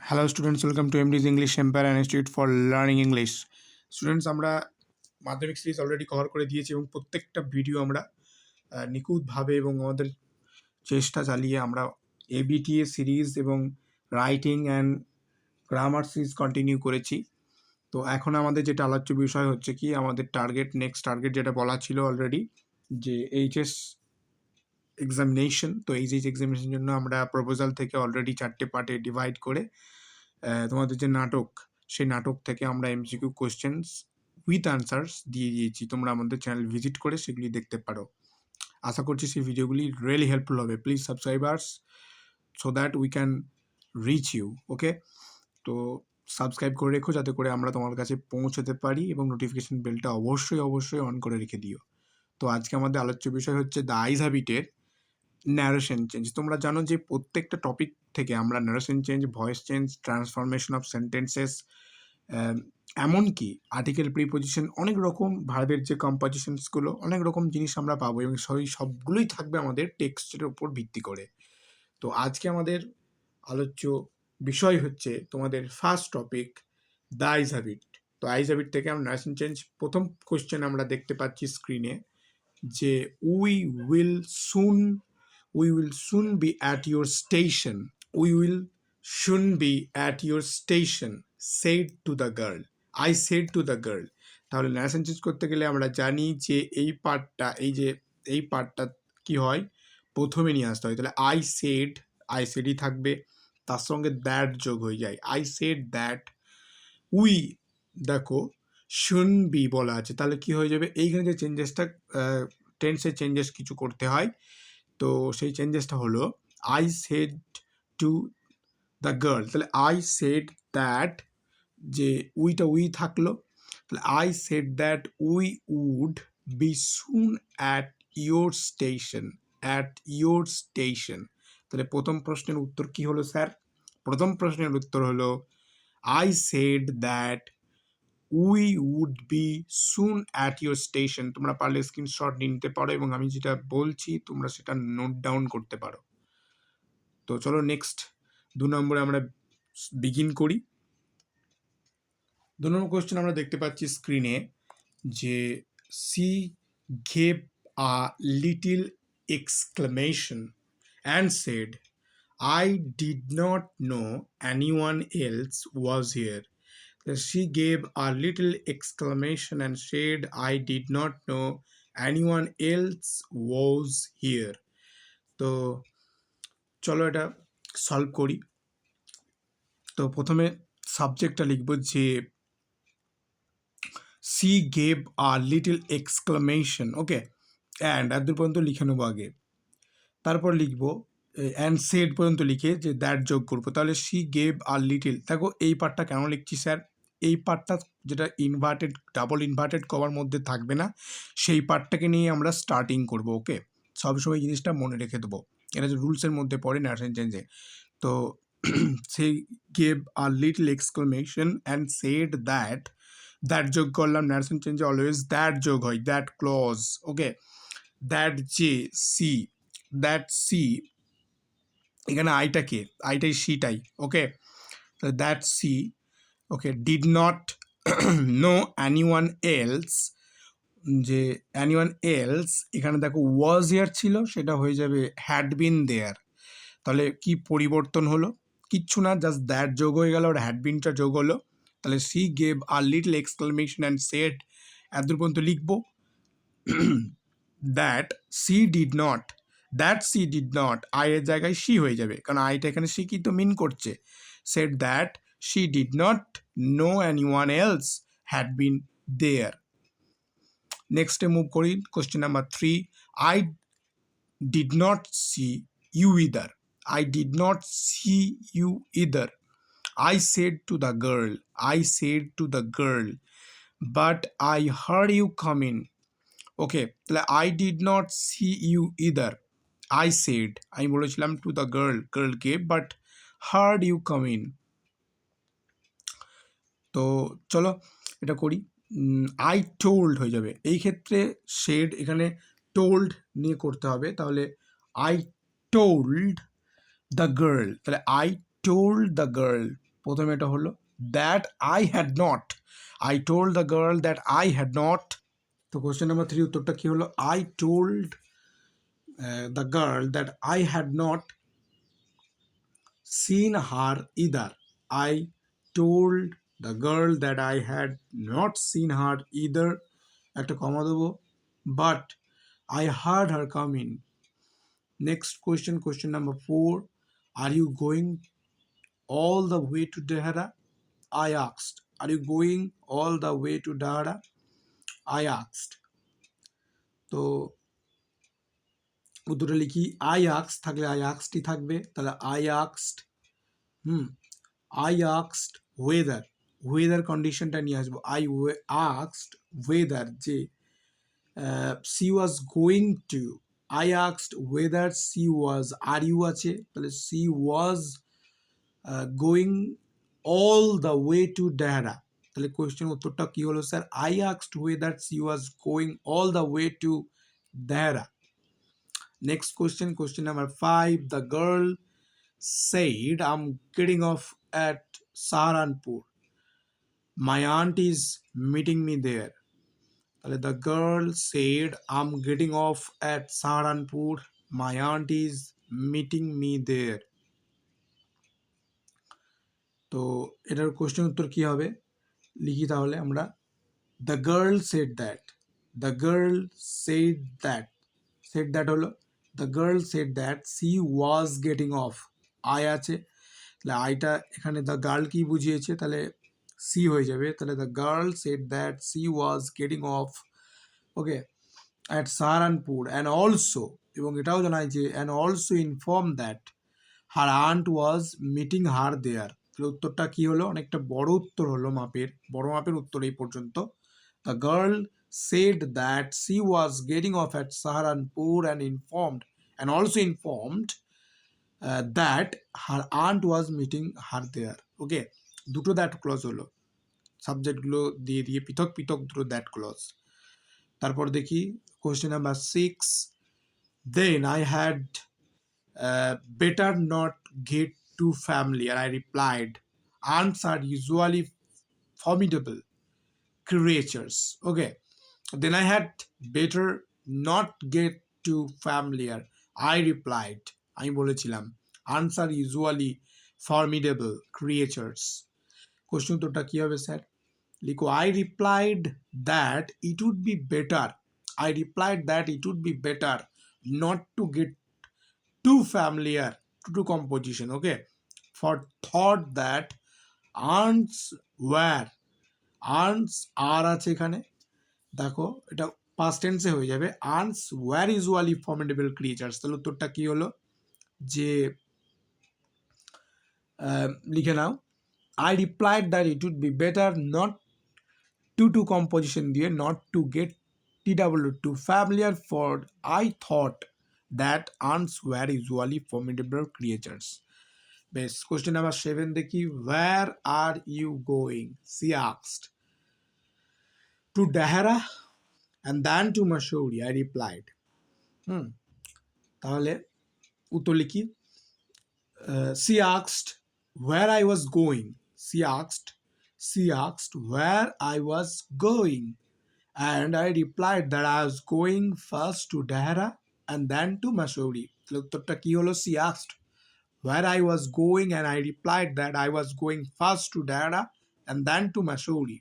Hello students, welcome to MD's English empire institute for learning English. Students, আমরা Madhyamik series already cover করে দিয়েছি এবং প্রত্যেকটা ভিডিও আমরা নিখুঁতভাবে এবং আমাদের চেষ্টা চালিয়ে আমরা এবিটিএ সিরিজ এবং writing and grammar series continue করেছি। তো এখন আমাদের যেটা আলোচ্য বিষয় হচ্ছে কি, আমাদের নেক্সট টার্গেট যেটা বলা ছিল অলরেডি, যে এইচএস এক্সামিনেশন। তো এইচএস এক্সামিনেশনের জন্য আমরা প্রপোজাল থেকে অলরেডি 4টে পার্টে ডিভাইড করে তোমাদের যে নাটক, সেই নাটক থেকে আমরা এমসিকিউ কোয়েশ্চেন্স উইথ আনসার্স দিয়ে দিয়েছি। তোমরা আমাদের চ্যানেল ভিজিট করে সেগুলি দেখতে পারো। আশা করছি সেই ভিডিওগুলি রিয়েলি হেল্পফুল হবে। Please subscribers so that we can reach you. Okay, তো সাবস্ক্রাইব করে রেখো যাতে করে আমরা তোমার কাছে পৌঁছতে পারি, এবং নোটিফিকেশন বেলটা অবশ্যই অন করে রেখে দিও। তো আজকে আমাদের আলোচ্য বিষয় হচ্ছে দ্য আইজ হ্যাবিটের ন্যারেশন চেঞ্জ। তোমরা জানো যে প্রত্যেকটা টপিক থেকে আমরা narration change, voice change, transformation of sentences, এমনকি আর্টিকেল প্রিপোজিশন, অনেক রকম ভার্বের যে কম্পোজিশনসগুলো, অনেক রকম জিনিস আমরা পাবো, এবং সবগুলোই থাকবে আমাদের টেক্সটের উপর ভিত্তি করে। তো আজকে আমাদের আলোচ্য বিষয় হচ্ছে তোমাদের first topic, the eyes have it. তো আইজ হ্যাবিট থেকে আমরা ন্যারেশন চেঞ্জ, প্রথম কোয়েশ্চেন আমরা দেখতে পাচ্ছি স্ক্রিনে, যে we will soon be at your station. We will soon be at your station, said to the girl. I said to the girl. তাহলে ন্যারেশন চেঞ্জ করতে গেলে আমরা জানি যে এই পার্টটা কি হয়, প্রথমে নিয়ে আসতে হয়। তাহলে আই সেডই থাকবে, তার সঙ্গে দ্যাট যোগ হয়ে যায়। আই সেড দ্যাট উই, দেখো শুন বি বলা আছে, তাহলে কি হয়ে যাবে, এইখানে যে চেঞ্জেসটা, টেন্সের চেঞ্জেস কিছু করতে হয়। তো সেই চেঞ্জেসটা হলো I said to the girl. তাহলে আই সেড দ্যাট, যে উই থাকলো, তাহলে I said that we would be soon at your station. তাহলে প্রথম প্রশ্নের উত্তর কি হলো স্যার? প্রথম প্রশ্নের উত্তর হলো I said that we would be soon at your station. তোমরা পারলে স্ক্রিনশট নিতে পারো, এবং আমি যেটা বলছি তোমরা সেটা নোট ডাউন করতে পারো। তো চলো নেক্সট 2 নম্বরে আমরা বিগিন করি। 2 নম্বর কোয়েশ্চেন আমরা দেখতে পাচ্ছি স্ক্রিনে, যে C gave a little exclamation and shed I did not know anyone else was here. She gave a little exclamation and said, I did not know anyone else was here. তো চলো এটা solve করি। তো প্রথমে সাবজেক্টটা লিখব, যে C gave a little exclamation. Okay, and এত পর্যন্ত লিখে নেবো আগে, তারপর লিখবো অ্যান্ড সেড পর্যন্ত লিখে যে দ্যাট যোগ করবো। তাহলে সি গেভ আর লিটিল। দেখো এই পার্টটা কেন লিখছি স্যার, এই পার্টটা যেটা ডাবল ইনভার্টেড কভার মধ্যে থাকবে না, সেই পার্টটাকে নিয়ে আমরা স্টার্টিং করব। ওকে, সবসময় জিনিসটা মনে রেখে দেবো, এটা যে রুলসের মধ্যে পড়ে ন্যারেশন চেঞ্জে। তো সে gave R little exclamation and said that যোগ করলাম। ন্যারেশন চেঞ্জে অলওয়েজ দ্যাট যোগ হয়, that clause. Okay, that she, এখানে আইটাই সিটাই। Okay, that she, okay, did not know anyone else, যে অ্যানিওয়ান এলস এখানে দেখো ওয়াজ হিয়ার ছিল, সেটা হয়ে যাবে হ্যাড বিন দেয়ার। তাহলে কি পরিবর্তন হলো? কিচ্ছু না, জাস্ট দ্যাট যোগ হয়ে গেল আর হ্যাড বিনটা যোগ হলো। তাহলে she gave R little exclamation and said, এত পর্যন্ত লিখবো। দ্যাট সি ডিড নট, আয়ের জায়গায় সি হয়ে যাবে, কারণ আইটা এখানে সি কি তো মিন করছে। Said that she did not know anyone else had been there. নেক্সটে মুভ করি, question number 3, I did not see you either. I said to the girl, but I heard you come in. Okay, তাহলে I did not see you either, I said, আমি বলেছিলাম to the গার্লকে, but heard you come in. তো চলো এটা করি। I told হয়ে যাবে, এই ক্ষেত্রে সেড এখানে টোল্ড নিয়ে করতে হবে। তাহলে আই টোল্ড দ্য গার্ল, তাহলে আই টোল্ড দ্য গার্ল, প্রথমে এটা হলো that I had not, I told the girl that I had not. তো কোয়েশ্চেন নাম্বার 3 উত্তরটা কী হলো? I told the girl that I had not seen her either. I told the girl that I had not seen her either. একটা কমা দেবো, but I heard her come in. Next question, question number 4. Are you going all the way to Dehra? I asked. Are you going all the way to Dehra? I asked. তো উত্তরটা লিখি, I asked থাকলে I asked-ই থাকবে, তাহলে I asked I asked whether, weather কন্ডিশনটা নিয়ে আসবো। I asked whether যে she was going to, I asked whether she was, are you আছে, তাহলে she was going all the way to Dehra। তাহলে কোয়েশ্চেন উত্তরটা কি হলো sir? I asked whether she was going all the way to Dehra। Next question, question number 5. The girl said, I'm getting off at Saharanpur. My aunt is meeting me there. The girl said, I'm getting off at Saharanpur. My aunt is meeting me there. তো এটার question উত্তর কি হবে লিখি তাহলে আমরা, the girl said that, the girl said that, said that হলো the girl said that she was getting off, I আছে, তাহলে আইটা এখানে দ্য গার্ল কি বুঝিয়েছে, তাহলে সি হয়ে যাবে, তাহলে the girl said that she was getting off, okay, at Saharanpur and also, এবং এটাও জানায় যে and also inform that her aunt was meeting her there. তাহলে উত্তরটা কি হলো? অনেকটা বড় উত্তর হলো, বড় মাপের উত্তর এই পর্যন্ত। The girl said that she was getting off at Saharanpur and also informed that her aunt was meeting her there. ওকে, দুটো দ্যাট ক্লজ হলো, সাবজেক্টগুলো দিয়ে দিয়ে পৃথক পৃথক দুটো দ্যাট ক্লজ। তারপর দেখি question number 6. Then I had better not get too familiar, I replied. Aunts are usually formidable creatures. Okay, then I had better not get too familiar, I replied. আমি বলেছিলাম aunts are usually formidable creatures. Question উত্তরটা কি হবে sir? লিখো, I replied that it would be better, I replied that it would be better not to get too familiar to composition. Okay, for thought that aunts were, aunts are আছে এখানে, দেখো এটা past টেন্সে হয়ে যাবে, ants were usually formidable creatures. তাহলে উত্তরটা কি হলো যে লিখে নাও, I replied that it would be better not to composition দিয়ে not to get TW too familiar for I thought that ants were usually formidable creatures. বেশ, কোয়েশ্চেন নাম্বার 7 দেখি, where are you going, she asked. To Dehra and then to Mussoorie, I replied. তাহলে উত্তর লিখি, she asked where I was going, she asked where I was going, and I replied that I was going first to Dehra and then to Mussoorie. তাহলে উত্তরটা কি হলো? she asked where I was going and I replied that I was going first to Dehra and then to Mussoorie.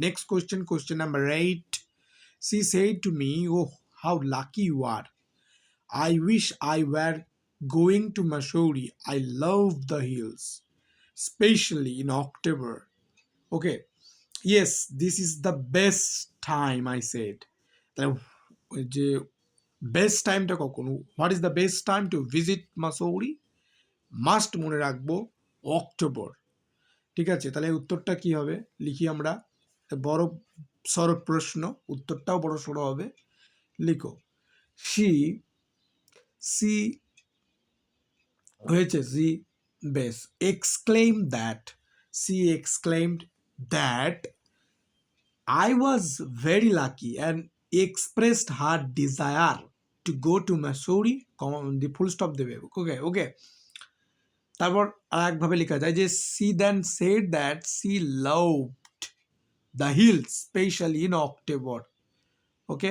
Next question, question number 8. She said to me, oh, how lucky you are. I wish I were going to Mussoorie. I love the hills, especially in October. Okay, yes, this is the best time, I said. যে best টাইমটা কখন, what is the best time to visit Mussoorie? Must মনে রাখবো October. ঠিক আছে, তাহলে উত্তরটা কি হবে লিখি আমরা, বড় সড় প্রশ্ন, উত্তরটাও বড় সড়ো হবে, লিখো, সি হয়েছে সি, বেশ, she exclaimed that I was very lucky and expressed her desire to go to Mussoorie, the full stop দেবে, ওকে, তারপর আরেকভাবে লেখা যায় যে she then said that she loved the hills specially in October. Okay,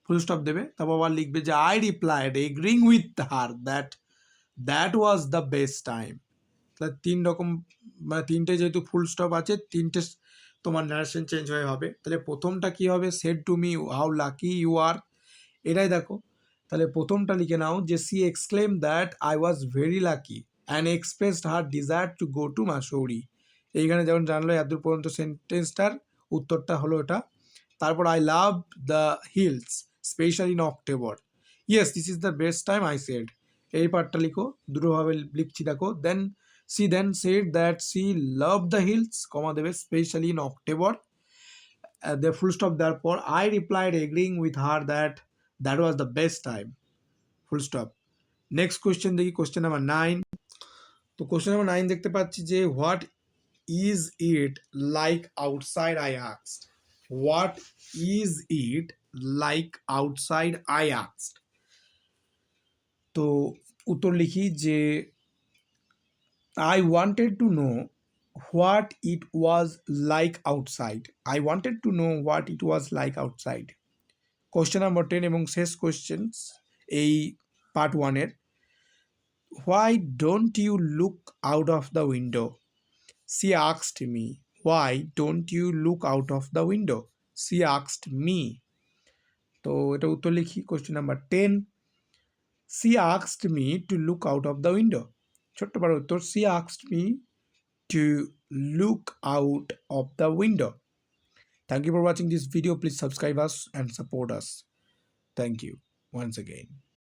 full stop দেবে, তারপর আবার লিখবে যে I replied agreeing with her that that was the best time. তাহলে তিন রকম, মানে তিনটে যেহেতু ফুল স্টপ আছে, তিনটে তোমার নারেশন চেঞ্জ হয়ে হবে। তাহলে প্রথমটা কি হবে, said to me how lucky you are, এটাই দেখো। তাহলে প্রথমটা লিখে নাও যে she exclaim that I was very lucky and expressed her desire to go to Mussoorie. এইখানে যেমন জানলো এতদূর পর্যন্ত সেন্টেন্সটার উত্তরটা হলো এটা। তারপর I love the hills specially in October, yes this is the best time I said. এই পার্টটা লিখো, দুটোভাবে লিখছি দেখো। Then she then said that she love the hills, comma দেবে, specially in October, the full stop দেওয়ার পর I replied agreeing with her that that was the best time, full stop. Next question দেখি, question number 9। তো question number 9 দেখতে পাচ্ছি যে what is it like outside I asked, what is it like outside I asked. তো উত্তর লিখি যে I wanted to know what it was like outside. I wanted to know what it was like outside. Question number 10 এবং শেষ questions এই part 1-এর। Why don't you look out of the window, she asked me. Why don't you look out of the window, she asked me. তো এটা উত্তর লিখি, question number 10, she asked me to look out of the window. ছোট্ট পাড়ার উত্তর, she asked me to look out of the window. Thank you for watching this video. Please subscribe us and support us. Thank you once again.